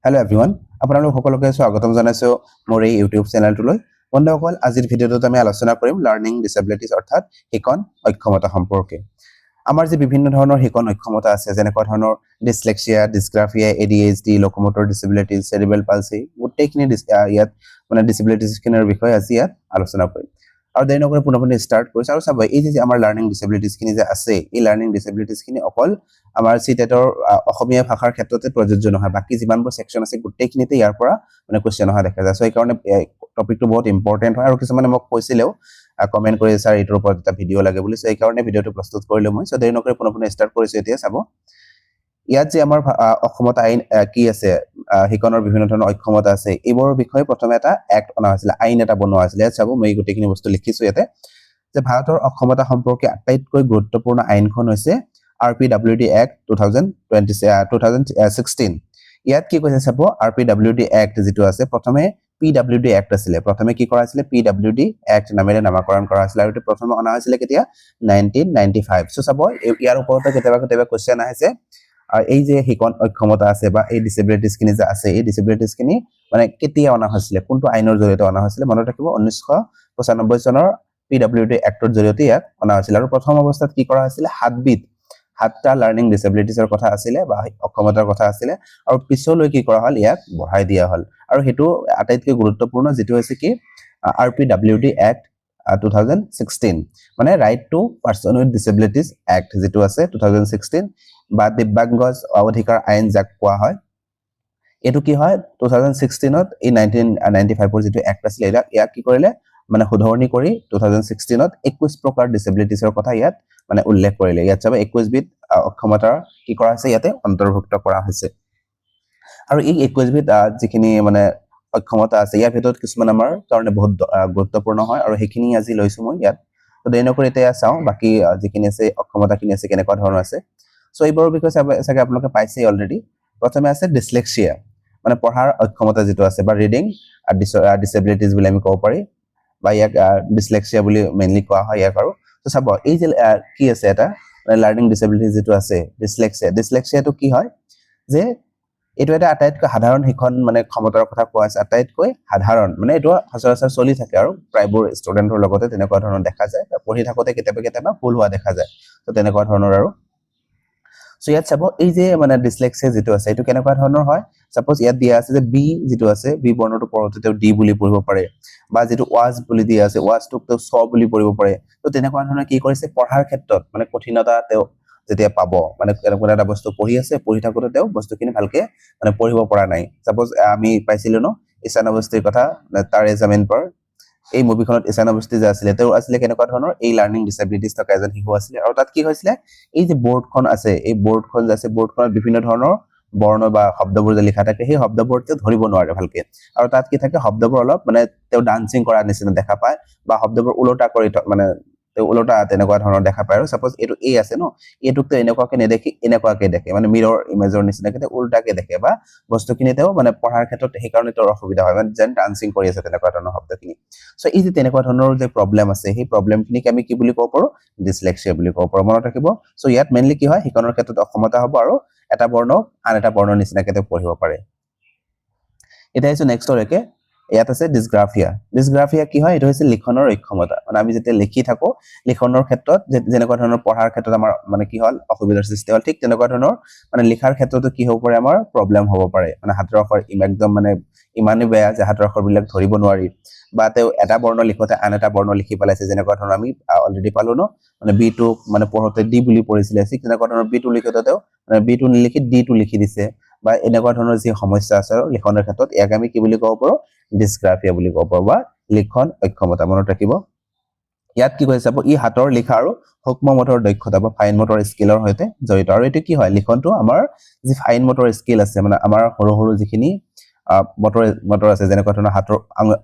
Hello everyone, আপোনালোক সকলোকে স্বাগতম জনাইছো মোৰ এই ইউটিউব চেনেলটোলৈ। বন্ধুসকল, আজিৰ ভিডিঅ'টোত আমি আলোচনা কৰিম লাৰ্নিং ডিসেবিলিটিজ অৰ্থাৎ শিকন অক্ষমতা সম্পৰ্কে। আমাৰ যে বিভিন্ন ধৰণৰ শিকন অক্ষমতা আছে, যেনেকুৱা ধৰণৰ ডিসলেক্সিয়া, ডিসগ্ৰাফিয়া, ADHD, লোকোমোটৰ ডিসেবিলিটিজ, সেৰিব্ৰেল পালসি, গোটেইখিনি ইয়াত মানে ডিসেবিলিটিজখিনিৰ বিষয়ে আজি ইয়াত আলোচনা কৰিম। আৰু দেৰি নকৰি পুনঃপুনি ষ্টাৰ্ট কৰিছো। আৰু চাব, এই যে আমাৰ লাৰ্নিং ডিসেবিলিটিজখিনি যে আছে, এই লাৰ্নিং ডিসেবিলিটিজখিনি অকল আমাৰ সিটেটৰ অসমীয়া ভাষাৰ ক্ষেত্ৰতে প্ৰযোজ্য নহয়, বাকি যিমানবোৰ সেকশন আছে গোটেইখিনিতে ইয়াৰ পৰা মানে কোৱেশ্চন অহা দেখা যায়। সো এই কাৰণে টপিকটো বহুত ইম্পৰ্টেন্ট হয়। আৰু কিছুমানে মোক কৈছিলেও কমেন্ট কৰি স্যাৰ এইটোৰ ওপৰত এটা ভিডিঅ' লাগে বুলি। সো এই কাৰণে ভিডিঅ'টো প্ৰস্তুত কৰিলো মই। সো দেৰি নকৰি পুনঃপুনি ষ্টাৰ্ট কৰিছো। এতিয়া চাব, ইয়াত যে আমাৰ অসমত আইন কি আছে, শিকনৰ বিভিন্ন ধৰণৰ অক্ষমতা আছে, এইবোৰৰ বিষয়ে প্ৰথমে এটা এক্ট অনা হৈছিল, আইন এটা বনোৱা হৈছিল। ইয়াত চাব, মই গোটেইখিনি বস্তু লিখিছো ইয়াতে যে ভাৰতৰ অক্ষমতা সম্পৰ্কে আটাইতকৈ গুৰুত্বপূৰ্ণ আইনখন হৈছে RPWD Act 2016। ইয়াত কি কৈছে চাব, RPWD Act যেটো আছে, প্ৰথমে PWD Act আছিলে। প্ৰথমে কি কৰা হৈছিলে, PWD Act নামেৰে নামকৰণ কৰা হৈছিল। আৰু এটো প্ৰথমে অনা হৈছিলে কেতিয়া, 1995। সো চাব, ইয়াৰ ওপৰতে কেতিয়াবা কোৱেশ্চন আহিছে, এই যে শিকন অক্ষমতা আছে বা এই ডিসেবিলিটিজখিনি যে আছে, এই ডিসেবিলিটিজখিনি মানে কেতিয়া অনা হৈছিলে, কোনটো আইনৰ জৰিয়তে অনা হৈছিলে, মনত ৰাখিব 1995 চনৰ PWD Actৰ জৰিয়তে ইয়াক অনা হৈছিল। আৰু প্ৰথম অৱস্থাত কি কৰা হৈছিলে, সাতটা লাৰ্নিং ডিসেবিলিটিজৰ কথা আছিলে বা অক্ষমতাৰ কথা আছিলে। আৰু পিছলৈ কি কৰা হল, ইয়াক বঢ়াই দিয়া হল। আৰু হেতু আটাইতকৈ গুৰুত্বপূৰ্ণ যেটো হৈছে কি, RPWD Act 2016, মানে right to person with disabilities act যেটো আছে 2016, বা দিব্যাংগ অধিকাৰ আইন যাক কোৱা হয়। এটো কি হয়, 2016ত এই 1995ৰ যেটো এক্ট আছিল, ইয়াক কি কৰিলে মানে শুধৰণি কৰি 2016ত 21 প্ৰকাৰ ডিসেবিলিটিজৰ কথা ইয়াত মানে উল্লেখ কৰিলে। ইয়াত চাব 21 বিধ অক্ষমতাৰ কি কৰা হৈছে, ইয়াতে অন্তৰ্ভুক্ত কৰা হৈছে। আৰু এই 21 বিধ যিখিনি মানে অক্ষমতা আছে, ইয়াৰ ভিতৰত কিছুমান আমাৰ কাৰণে বহুত গুৰুত্বপূৰ্ণ হয়, আৰু সেইখিনি আজি লৈছো মই ইয়াত। তো দেৰি নকৰি এতিয়া চাওঁ বাকি যিখিনি আছে অক্ষমতাখিনি আছে কেনেকুৱা ধৰণৰ আছে। সো এইবোৰৰ বিষয়ে চাগে আপোনালোকে পাইছে অলৰেডি। প্ৰথমে আছে ডিসলেক্সিয়া, মানে পঢ়াৰ অক্ষমতা যেটো আছে, বা ৰিডিং ডিসেবিলিটিজ বুলি আমি ক'ব পাৰি, বা ইয়াক ডিসলেক্সিয়া বুলি মেইনলি কোৱা হয় ইয়াক। আৰু তো চাব, এই যে কি আছে এটা লাৰ্নিং ডিসেবিলিটি যেটো আছে ডিসলেক্সিয়াটো কি হয়, যে এইটো এটা আটাইতকৈ সাধাৰণ শিক্ষণ মানে ক্ষমতাৰ কথা কোৱা আছে, আটাইতকৈ সাধাৰণ, মানে এইটো সচৰাচৰ চলি থাকে আৰু প্ৰায়বোৰ ষ্টুডেন্টৰ লগতে তেনেকুৱা ধৰণৰ দেখা যায়। পঢ়ি থাকোতে কেতিয়াবা ভুল হোৱা দেখা যায়। তো তেনেকুৱা ধৰণৰ। আৰু সো ইয়াত চাব, এই যে মানে ডিসলেক্সিয়া যেটো আছে, এইটো কেনেকুৱা ধৰণৰ হয়। সাপোজ ইয়াত দিয়া আছে যে বি যেটো আছে, বি বৰ্ণটো পঢ়োতে তেওঁ ডি বুলি পঢ়িব পাৰে, বা যেটো ওয়াজ বুলি দিয়া আছে, ওয়াজটোক তেওঁ স বুলি পঢ়িব পাৰে। তো তেনেকুৱা ধৰণৰ কি কৰিছে, পঢ়াৰ ক্ষেত্ৰত মানে কঠিনতা তেওঁ যেতিয়া পাব, মানে কোনো এটা বস্তু পঢ়ি আছে, পঢ়ি থাকোতে তেওঁ বস্তুখিনি ভালকে মানে পঢ়িব পৰা নাই। সাপোজ আমি পাইছিলো ন ঈশান অৱস্থাৰ কথা, তাৰ এজামিন পৰ এই মুভিখনত ঈশান অৱস্থি যে আছিলে, তেওঁ আছিলে কেনেকুৱা ধৰণৰ, এই লাৰ্নিং ডিসেবিলিটিজ থকা এজন শিশু আছিলে। আৰু তাত কি হৈছিলে, এই যে বৰ্ডখন আছে, এই বৰ্ডখন যে আছে, বৰ্ডখনত বিভিন্ন ধৰণৰ বৰ্ণ বা শব্দবোৰ যে লিখা থাকে, সেই শব্দবোৰ তেওঁ ধৰিব নোৱাৰে ভালকে। আৰু তাত কি থাকে, শব্দবোৰ অলপ মানে তেওঁ ডান্সিং কৰা নিচিনা দেখা পায়, বা শব্দবোৰ উলটা কৰি মানে তেওঁ উলটা তেনেকুৱা ধৰণৰ দেখা পায়। আৰু সাপোজ এইটো এ আছে ন, এইটোক তেওঁ এনেকুৱাকে নেদেখি এনেকুৱাকে দেখে, মানে মিৰৰ ইমেজৰ নিচিনাকে তেওঁ উলটাকে দেখে, বা বস্তুখিনি তেওঁ মানে পঢ়াৰ ক্ষেত্ৰত সেইকাৰণে তেওঁৰ অসুবিধা হয়, মানে যেন ডান্সিং কৰি আছে তেনেকুৱা ধৰণৰ শব্দখিনি। সো এই যে তেনেকুৱা ধৰণৰ যে প্ৰবলেম আছে, সেই প্ৰবলেমখিনিক আমি কি বুলি ক'ব পাৰো, ডিসলেক্সিয়া বুলি ক'ব পাৰো। মনত ৰাখিব। সো ইয়াত মেইনলি কি হয়, শিকনৰ ক্ষেত্ৰত অক্ষমতা হ'ব, আৰু এটা বৰ্ণ আন এটা বৰ্ণৰ নিচিনাকে তেওঁ পঢ়িব পাৰে। এটা আছে নেক্সটৰ একে, ইয়াত আছে ডিসগ্ৰাফিয়া। ডিসগ্ৰাফিয়া কি হয়, এইটো হৈছে লিখনৰ অক্ষমতা, মানে আমি যেতিয়া লিখি থাকো, লিখনৰ ক্ষেত্ৰত যেনেকুৱা ধৰণৰ পঢ়াৰ ক্ষেত্ৰত আমাৰ মানে কি হ'ল অসুবিধাৰ সৃষ্টি হ'ল, ঠিক তেনেকুৱা ধৰণৰ মানে লিখাৰ ক্ষেত্ৰতো কি হ'ব পাৰে, আমাৰ প্ৰবলেম হ'ব পাৰে। মানে হাতৰ আখৰ একদম মানে ইমানেই বেয়া যে হাতৰ আখৰবিলাক ধৰিব নোৱাৰি, বা তেওঁ এটা বৰ্ণ লিখোতে আন এটা বৰ্ণ লিখি পেলাইছে, যেনেকুৱা ধৰণৰ আমি অলৰেডি পালো ন, মানে বি টো মানে পঢ়োতে ডি বুলি পঢ়িছিলে, ঠিক তেনেকুৱা ধৰণৰ বি টো লিখোতে তেওঁ মানে বি টো নিলিখি ডি টো লিখি দিছে, বা এনেকুৱা ধৰণৰ যি সমস্যা আছে আৰু লিখনৰ ক্ষেত্ৰত, ইয়াক আমি কি বুলি ক'ব পাৰো, ডিসগ্ৰাফিয়া বুলি ক'ব পাৰো, বা লিখন অক্ষমতা। মনত ৰাখিব। ইয়াত কি কৈছে চাব, ই হাতৰ লিখা আৰু সূক্ষ্ম মটৰ দক্ষতা বা ফাইন মটৰ স্কিলৰ সৈতে জড়িত। আৰু এইটো কি হয়, লিখনটো আমাৰ যি ফাইন মটৰ স্কিল আছে, মানে আমাৰ সৰু সৰু যিখিনি মটৰ আছে, যেনেকুৱা ধৰণৰ হাতৰ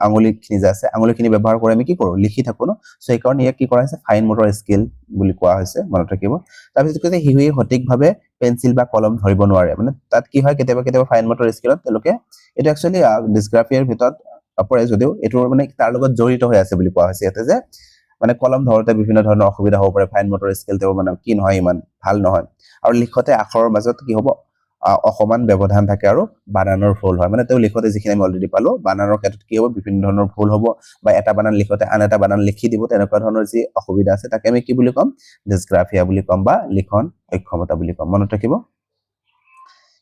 আঙুলিখিনি যে আছে, আঙুলিখিনি ব্যৱহাৰ কৰি আমি কি কৰো, লিখি থাকো ন। সো সেইকাৰণে ইয়াক কি কৰা হৈছে, ফাইন মটৰ স্কিল বুলি কোৱা হৈছে। মনত ৰাখিব। তাৰপিছত কৈছে শিশুৱে সঠিকভাৱে পেন্সিল বা কলম ধৰিব নোৱাৰে, মানে তাত কি হয়, কেতিয়াবা ফাইন মটৰ স্কিলত তেওঁলোকে, এইটো একচুৱেলি ডিসগ্ৰাফিয়াৰ ভিতৰত পৰে যদিও এইটো মানে তাৰ লগত জড়িত হৈ আছে বুলি কোৱা হৈছে ইয়াতে, যে মানে কলম ধৰোতে বিভিন্ন ধৰণৰ অসুবিধা হ'ব পাৰে, ফাইন মটৰ স্কিল তেওঁ মানে কি নহয়, ইমান ভাল নহয়। আৰু লিখতে আখৰৰ মাজত কি হ'ব, অসমান ব্যৱধান থাকে আৰু বানানৰ ভুল হয় মানে তেওঁ লিখতে যিখিনি আমি অলৰেডি পালো বানানৰ ক্ষেত্ৰত কি হ'ব বিভিন্ন ধৰণৰ ভুল হ'ব বা এটা বানান লিখতে আন এটা বানান লিখি দিব তেনেকুৱা ধৰণৰ যি অসুবিধা আছে তাকে আমি কি বুলি ক'ম ডিসগ্ৰাফিয়া বুলি ক'ম বা লিখন অক্ষমতা বুলি ক'ম মনত ৰাখিব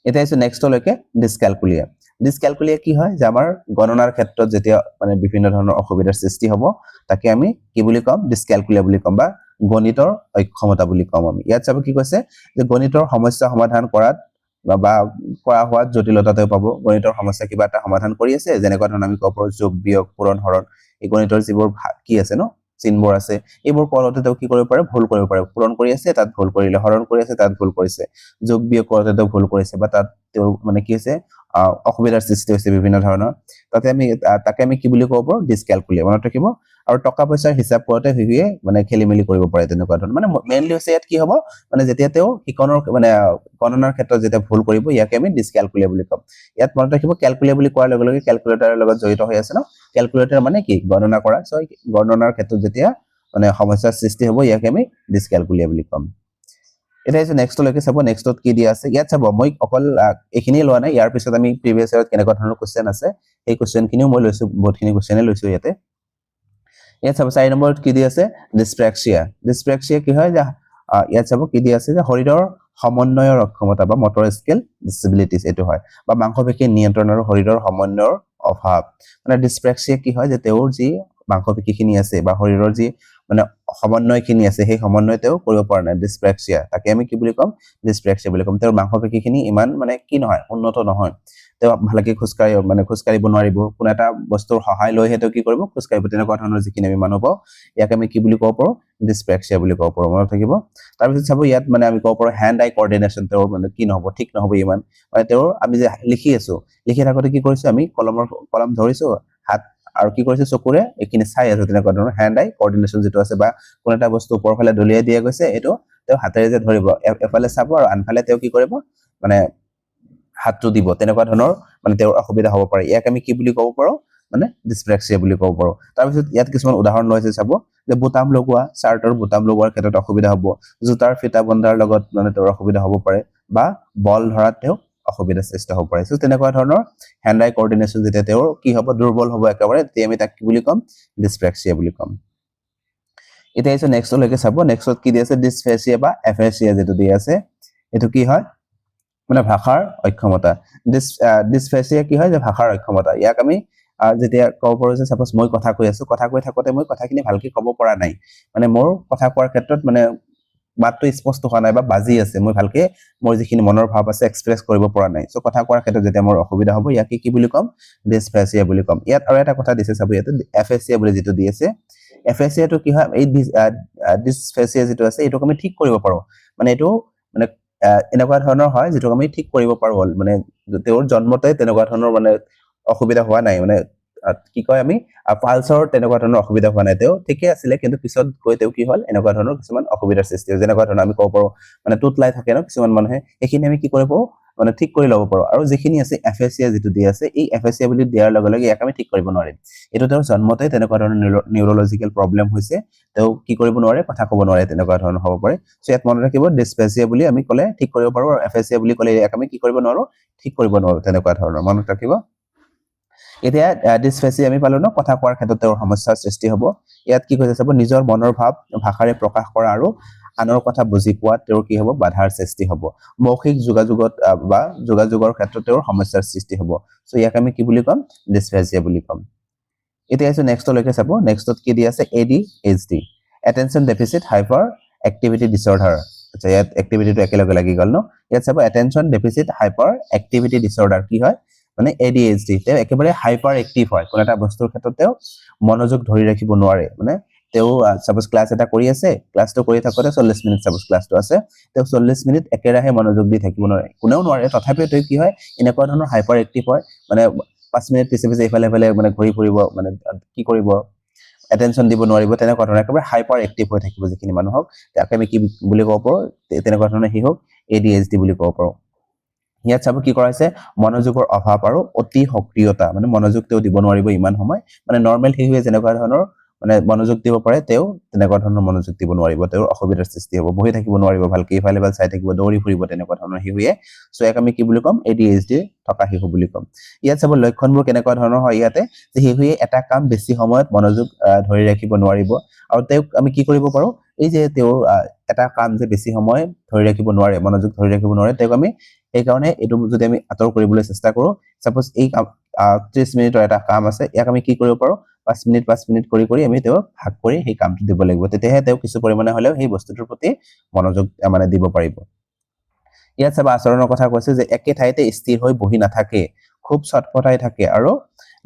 এটা আছে নেক্সটলৈকে ডিসক্যালকুলিয়া ডিসক্যালকুলিয়া কি হয় যে আমাৰ গণনাৰ ক্ষেত্ৰত যেতিয়া মানে বিভিন্ন ধৰণৰ অসুবিধাৰ সৃষ্টি হ'ব তাকে আমি কি বুলি ক'ম ডিসক্যালকুলিয়া বুলি ক'ম বা গণিতৰ অক্ষমতা বুলি ক'ম আমি ইয়াত চাব কি কৈছে যে গণিতৰ সমস্যা সমাধান কৰাত বা কৰা হোৱাত জটিলতাতে পাব গণিতৰ সমস্যা কিবা এটা সমাধান কৰি আছে যেনেকুৱা ধৰণৰ আমি ক'ব পাৰোঁ যোগ বিয়োগ পূৰণ হৰণ এই গণিতৰ যিবোৰ কি আছে ন চিনবোৰ আছে এইবোৰ কৰোঁতে তেওঁ কি কৰিব পাৰে ভুল কৰিব পাৰে পূৰণ কৰি আছে তাত ভুল কৰিলে হৰণ কৰি আছে তাত ভুল কৰিছে যোগ বিয়োগ কৰোঁতে তেওঁ ভুল কৰিছে বা তাত তেওঁ মানে কি হৈছে অসুবিধাৰ সৃষ্টি হৈছে বিভিন্ন ধৰণৰ তাকে আমি কি বুলি ক'ব পাৰোঁ ডিসক্যালকুলিয়া মনত ৰাখিব আৰু টকা পইচাৰ হিচাপ কৰোঁতে হিয়ে মানে খেলিমেলি কৰিব পাৰে তেনেকুৱা ধৰণৰ মানে মেইনলি হৈছে ইয়াত কি হ'ব মানে যেতিয়া তেওঁ শিকনৰ মানে গণনাৰ ক্ষেত্ৰত যেতিয়া ভুল কৰিব ইয়াকে আমি ডিসক্যালকুলিয়া বুলি ক'ম ইয়াত মনত ৰাখিব ক্যালকুলিয়া বুলি কোৱাৰ লগে লগে ক্যালকুলেটৰৰ লগত জড়িত হৈ আছে ন ক্যালকুলেটৰ মানে কি গণনা কৰা সো গণনাৰ ক্ষেত্ৰত যেতিয়া মানে সমস্যাৰ সৃষ্টি হ'ব ইয়াকে আমি ডিসক্যালকুলিয়া বুলি ক'ম এটা আছে নেক্সটলৈকে চাব নেক্সটত কি দিয়া আছে ইয়াত চাব মই অকল এখিনি লোৱা নাই ইয়াৰ পিছত আমি প্ৰিভিয়াস ইয়াৰত কেনেকুৱা ধৰণৰ কোশ্চেন আছে এই কোশ্চেনখিনিও মই লৈছো বহুতখিনি কোশ্চেনে লৈছো ইয়াতে ইয়াত চাব 4 নম্বৰত কি দিয়া আছে ডিসপ্ৰেক্সিয়া কি হয় যে ইয়াত চাব কি দিয়া আছে যে শৰীৰৰ সমন্বয়ৰ অক্ষমতা বা মটৰ স্কেল ডিসেবিলিটিজ এটো হয় বা মাংসপেশী নিয়ন্ত্ৰণ আৰু শৰীৰৰ সমন্বয়ৰ অভাৱ মানে ডিসপ্ৰেক্সিয়া কি হয় যে তেওঁৰ যি মাংসপেশীখিনি আছে বা শৰীৰৰ যি মানে সমন্বয়খিনি আছে সেই সমন্বয় তেওঁ কৰিব পৰা নাই ডিসপ্ৰেক্সিয়া তাকে আমি কি বুলি ক'ম ডিসপ্ৰেক্সিয়া বুলি ক'ম তেওঁৰ মাংসপেশীখিনি ইমান মানে কি নহয় উন্নত নহয় তেওঁ ভালকে খোজকাঢ়িব নোৱাৰিব কোনো এটা বস্তুৰ সহায় লৈ হেতু কি কৰিব খোজকাঢ়িব তেনেকুৱা ধৰণৰ যিখিনি আমি মানুহ পাওঁ ইয়াক আমি কি বুলি ক'ব পাৰোঁ ডিসপ্ৰেক্সিয়া বুলি ক'ব পাৰোঁ মনত থাকিব তাৰ পিছত চাব ইয়াত মানে আমি ক'ব পাৰোঁ হ্যান্ড আই কোঅৰ্ডিনেশন তেওঁৰ মানে কি নহব ঠিক নহব ইমান মানে তেওঁৰ আমি যে লিখি থাকোতে কি কৰিছো আমি কলম ধৰিছো হাত আৰু কি কৰিছে চকুৰে এখিনি চাই আছে তেনেকুৱা ধৰণৰ হ্যান্ড আই কোঅৰ্ডিনেশন যেটো আছে বা কোন এটা বস্তু ওপৰৰ ফালে দলিয়াই দিয়া গৈছে এটো তেওঁ হাতেৰে যে ধৰিব এফালে চাব আৰু আনফালে তেওঁ কি কৰিব মানে হাতটো দিব তেনেকুৱা ধৰণৰ মানে তেওঁৰ অসুবিধা হ'ব পাৰে ইয়াক আমি কি বুলি ক'ব পাৰোঁ মানে ডিসপ্ৰেক্সিয়া বুলি ক'ব পাৰোঁ তাৰ পিছত ইয়াত কিছুমান উদাহৰণ লৈছে চাব যে বুটাম লগোৱা চাৰ্টৰ বুটাম লগোৱাৰ ক্ষেত্ৰত অসুবিধা হ'ব জোতাৰ ফিটা বন্ধাৰ লগত মানে তেওঁৰ অসুবিধা হ'ব পাৰে বা বল ধৰাত তেওঁ অসুবিধা সৃষ্টি হ'ব পাৰে সো তেনেকুৱা ধৰণৰ হ্যান্ড আই কোঅৰ্ডিনেশন যেতিয়া তেওঁৰ কি হ'ব দুৰ্বল হ'ব একেবাৰে তে আমি তাক কি বুলি ক'ম ডিসপ্ৰেক্সিয়া বুলি ক'ম এটা আছে নেক্সটলৈকে চাব নেক্সটত কি দি আছে ডিসফেচিয়া বা এফেচিয়া যেটো দি আছে এটো কি হয় মানে ভাষাৰ অক্ষমতা ডিসফেচিয়া কি হয় যে ভাষাৰ অক্ষমতা ইয়াক আমি যেতিয়া ক'ব পাৰোঁ যে সাপোজ মই কথা কৈ থাকোতে মই কথাখিনি ভালকৈ ক'ব পৰা নাই মানে মোৰ কথা কোৱাৰ ক্ষেত্ৰত মানে মাতটো স্পষ্ট হোৱা নাই বা বাজি আছে মই ভালকৈ মোৰ যিখিনি মনৰ ভাৱ আছে এক্সপ্ৰেছ কৰিব পৰা নাই সো কথা কোৱাৰ ক্ষেত্ৰত যেতিয়া মোৰ অসুবিধা হ'ব ইয়াকে কি বুলি ক'ম ডিসফেচিয়া বুলি ক'ম ইয়াত আৰু এটা কথা দিছে চাব ইয়াতে এফেচিয়া বুলি যেটো দি আছে এফেচিয়াটো কি হয় এই ডিসফেচিয়া যেটো আছে এটোক আমি ঠিক কৰিব পাৰোঁ মানে এটো মানে এনেকুৱা ধৰণৰ হয় যেটো আমি ঠিক কৰিব পাৰোঁ মানে তেওঁৰ জন্মতে তেনেকুৱা ধৰণৰ মানে অসুবিধা হোৱা নাই মানে কি কয় আমি পালছৰ তেনেকুৱা ধৰণৰ অসুবিধা হোৱা নাই তেওঁ ঠিকে আছিল কিন্তু পিছত গৈ তেওঁ কি হ'ল এনেকুৱা ধৰণৰ কিছুমান অসুবিধাৰ সৃষ্টি হয় যেনেকুৱা ধৰণৰ আমি ক'ব পাৰোঁ মানে টুটলাই থাকে ন কিছুমান মানুহে এখিনি আমি কি কৰিব মানে ঠিক কৰি ল'ব পাৰোঁ আৰু যিখিনি আছে এফেচিয়া যেটো দি আছে এই এফেচিয়া বুলি দিয়াৰ লগে লগে ইয়াক আমি ঠিক কৰিব নোৱাৰিম এটো তেওঁৰ জন্মতে তেনেকুৱা ধৰণৰ নিউৰলজিক্যাল প্ৰবলেম হৈছে তেওঁ কি কৰিব নোৱাৰে কথা ক'ব নোৱাৰে তেনেকুৱা ধৰণৰ হ'ব পাৰে সো ইয়াত মনত ৰাখিব ডিসফেচিয়া বুলি আমি ক'লে ঠিক কৰিব পাৰোঁ আৰু এফেচিয়া বুলি ক'লে ইয়াক আমি কি কৰিব নোৱাৰো ঠিক কৰিব নোৱাৰো তেনেকুৱা ধৰণৰ মনত ৰাখিব এতিয়া ডিসফেচিয়া আমি পালো ন কথা কোৱাৰ ক্ষেত্ৰত তেওঁৰ সমস্যাৰ সৃষ্টি হ'ব ইয়াত কি কৈছে চাব নিজৰ মনৰ ভাৱ ভাষাৰে প্ৰকাশ কৰা আৰু আনৰ কথা বুজি পোৱাত তেওঁৰ কি হ'ব বাধাৰ সৃষ্টি হ'ব মৌখিক যোগাযোগৰ ক্ষেত্ৰত তেওঁৰ সমস্যাৰ সৃষ্টি হ'ব সো ইয়াক আমি কি বুলি ক'ম ডিসফেচিয়া বুলি ক'ম এতিয়া আছে নেক্সটলৈকে চাব নেক্সটত কি দি আছে ADHD attention deficit hyper activity disorder আচ্ছা ইয়াত এক্টিভিটিটো একেলগে লাগি গ'ল ন ইয়াত চাব attention deficit hyper activity disorder কি হয় মানে ADHD তেওঁ একেবাৰে হাইপাৰ এক্টিভ হয় কোন এটা বস্তুৰ ক্ষেত্ৰত তেওঁ মনোযোগ ধৰি ৰাখিব নোৱাৰে মানে তেওঁ সাপোজ ক্লাস এটা কৰি আছে ক্লাসটো কৰি থাকোতে 40 মিনিট সাপোজ ক্লাসটো আছে তেওঁ 40 মিনিট একেৰাহে মনোযোগ দি থাকিব নোৱাৰে কোনেও নোৱাৰে তথাপিও তেওঁ কি হয় এনেকুৱা ধৰণৰ হাইপাৰ এক্টিভ হয় মানে 5 মিনিট পিছে ইফালে মানে ঘূৰি ফুৰিব মানে কি কৰিব এটেনশন দিব নোৱাৰিব তেনেকুৱা ধৰণৰ একেবাৰে হাইপাৰ এক্টিভ হৈ থাকিব যিখিনি মানুহক তাকে আমি কি বুলি ক'ব পাৰোঁ তেনেকুৱা ধৰণৰ হি হোক ADHD বুলি ক'ব পাৰোঁ ইয়াত চাব কি কৰাইছে মনোযোগৰ অভাৱ আৰু অতি সক্ৰিয়তা মানে মনোযোগ তেওঁ দিব নোৱাৰিব ইমান সময় মানে নৰমাল হিহুৱে যেনেকুৱা ধৰণৰ মানে মনোযোগ দিব পাৰে তেওঁ তেনেকুৱা ধৰণৰ মনোযোগ দিব নোৱাৰিব, তেওঁৰ অসুবিধাৰ সৃষ্টি হ'ব, বহি থাকিব নোৱাৰিব ভালকে, ইফালে ইফালে চাই থাকিব, দৌৰি ফুৰিব, তেনেকুৱা ধৰণৰ শিশুৱে। চ' ইয়াক আমি কি বুলি ক'ম, ADHD থকা শিশু বুলি ক'ম। ইয়াত চাব লক্ষণবোৰ কেনেকুৱা ধৰণৰ হয় ইয়াতে, যে শিশুৱে এটা কাম বেছি সময়ত মনোযোগ ধৰি ৰাখিব নোৱাৰিব, আৰু তেওঁক আমি কি কৰিব পাৰোঁ, এই যে তেওঁৰ এটা কাম যে বেছি সময় ধৰি ৰাখিব নোৱাৰে, মনোযোগ ধৰি ৰাখিব নোৱাৰে, তেওঁক আমি সেইকাৰণে এইটো যদি আমি আঁতৰ কৰিবলৈ চেষ্টা কৰোঁ, চাপ'জ এই 30 মিনিটৰ এটা কাম আছে, ইয়াক আমি কি কৰিব পাৰোঁ, 5 মিনিট কৰি কৰি আমি তেওঁক ভাগ কৰি সেই কামটো দিব লাগিব, তেতিয়াহে তেওঁ কিছু পৰিমাণে হ'লেও সেই বস্তুটোৰ প্ৰতি মনোযোগ মানে দিব পাৰিব। ইয়াত চাবা আচৰণৰ কথা কৈছে যে একে ঠাইতে স্থিৰ হৈ বহি নাথাকে, খুব চটফটাই থাকে, আৰু